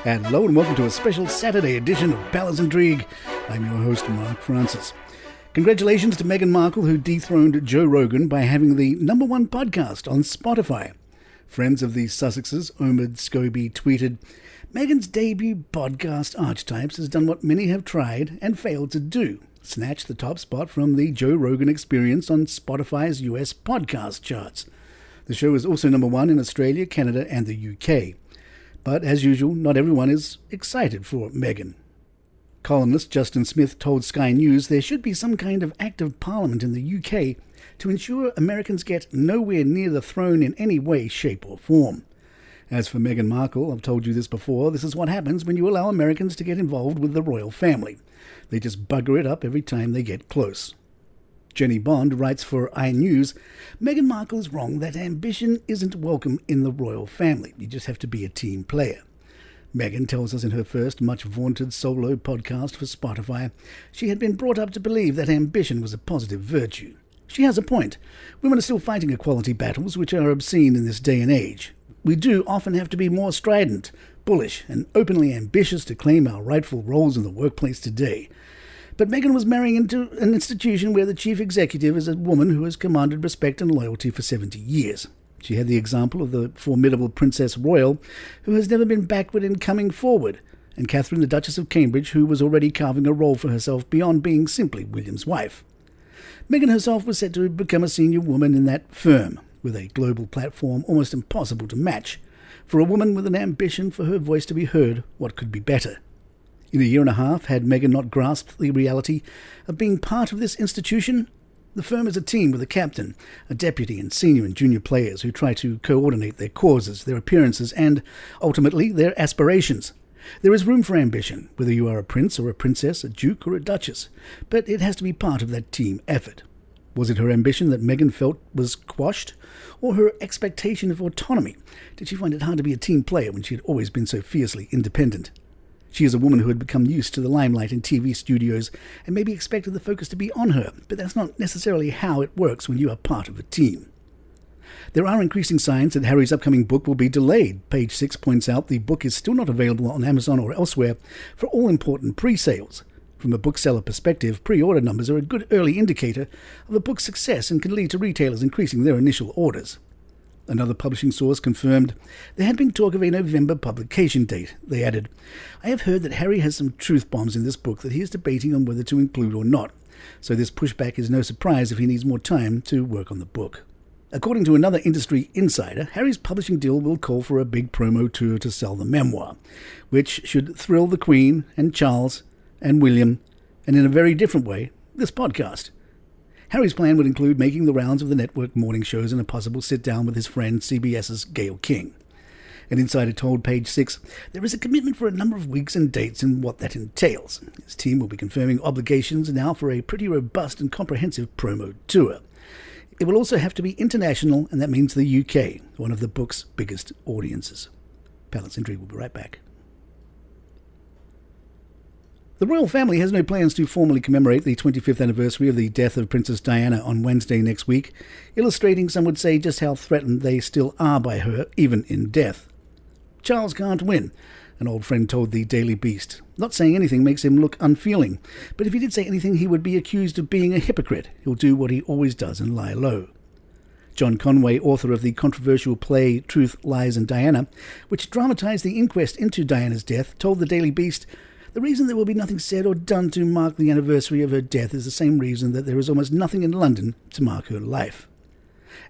Hello and welcome to a special Saturday edition of Palace Intrigue. I'm your host, Mark Francis. Congratulations to Meghan Markle, who dethroned Joe Rogan by having the #1 podcast on Spotify. Friends of the Sussexes, Omid Scobie, tweeted, Meghan's debut podcast, Archetypes, has done what many have tried and failed to do, snatch the top spot from the Joe Rogan Experience on Spotify's US podcast charts. The show is also #1 in Australia, Canada and the UK. But as usual, not everyone is excited for Meghan. Columnist Justin Smith told Sky News there should be some kind of act of parliament in the UK to ensure Americans get nowhere near the throne in any way, shape or form. As for Meghan Markle, I've told you this before, this is what happens when you allow Americans to get involved with the royal family. They just bugger it up every time they get close. Jenny Bond writes for iNews, Meghan Markle is wrong that ambition isn't welcome in the royal family. You just have to be a team player. Meghan tells us in her first much-vaunted solo podcast for Spotify, she had been brought up to believe that ambition was a positive virtue. She has a point. Women are still fighting equality battles, which are obscene in this day and age. We do often have to be more strident, bullish, and openly ambitious to claim our rightful roles in the workplace today. But Meghan was marrying into an institution where the chief executive is a woman who has commanded respect and loyalty for 70 years. She had the example of the formidable Princess Royal, who has never been backward in coming forward, and Catherine, the Duchess of Cambridge, who was already carving a role for herself beyond being simply William's wife. Meghan herself was said to have become a senior woman in that firm, with a global platform almost impossible to match. For a woman with an ambition for her voice to be heard, what could be better? In a year and a half, had Meghan not grasped the reality of being part of this institution? The firm is a team with a captain, a deputy and senior and junior players who try to coordinate their causes, their appearances and, ultimately, their aspirations. There is room for ambition, whether you are a prince or a princess, a duke or a duchess, but it has to be part of that team effort. Was it her ambition that Meghan felt was quashed, or her expectation of autonomy? Did she find it hard to be a team player when she had always been so fiercely independent? She is a woman who had become used to the limelight in TV studios and maybe expected the focus to be on her, but that's not necessarily how it works when you are part of a team. There are increasing signs that Harry's upcoming book will be delayed. Page 6 points out the book is still not available on Amazon or elsewhere for all important pre-sales. From a bookseller perspective, pre-order numbers are a good early indicator of a book's success and can lead to retailers increasing their initial orders. Another publishing source confirmed there had been talk of a November publication date. They added, I have heard that Harry has some truth bombs in this book that he is debating on whether to include or not, so this pushback is no surprise if he needs more time to work on the book. According to another industry insider, Harry's publishing deal will call for a big promo tour to sell the memoir, which should thrill the Queen and Charles and William, and in a very different way, this podcast. Harry's plan would include making the rounds of the network morning shows and a possible sit-down with his friend CBS's Gayle King. An insider told Page 6 there is a commitment for a number of weeks and dates and what that entails. His team will be confirming obligations now for a pretty robust and comprehensive promo tour. It will also have to be international, and that means the UK, one of the book's biggest audiences. Palace Intrigue will be right back. The royal family has no plans to formally commemorate the 25th anniversary of the death of Princess Diana on Wednesday next week, illustrating, some would say, just how threatened they still are by her, even in death. Charles can't win, an old friend told the Daily Beast. Not saying anything makes him look unfeeling, but if he did say anything he would be accused of being a hypocrite. He'll do what he always does and lie low. John Conway, author of the controversial play Truth, Lies and Diana, which dramatized the inquest into Diana's death, told the Daily Beast, the reason there will be nothing said or done to mark the anniversary of her death is the same reason that there is almost nothing in London to mark her life.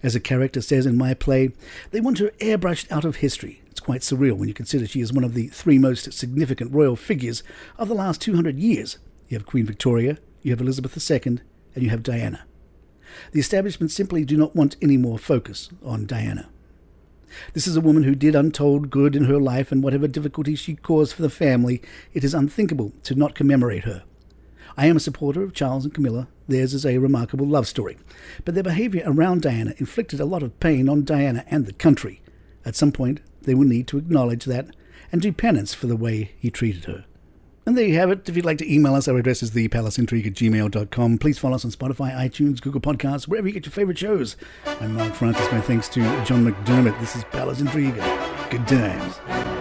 As a character says in my play, they want her airbrushed out of history. It's quite surreal when you consider she is one of the 3 most significant royal figures of the last 200 years. You have Queen Victoria, you have Elizabeth II, and you have Diana. The establishment simply do not want any more focus on Diana. This is a woman who did untold good in her life, and whatever difficulties she caused for the family, it is unthinkable to not commemorate her. I am a supporter of Charles and Camilla. Theirs is a remarkable love story. But their behaviour around Diana inflicted a lot of pain on Diana and the country. At some point, they will need to acknowledge that and do penance for the way he treated her. And there you have it. If you'd like to email us, our address is thepalaceintrigue@gmail.com. Please follow us on Spotify, iTunes, Google Podcasts, wherever you get your favourite shows. I'm Mark Francis. My thanks to John McDermott. This is Palace Intrigue. Good times.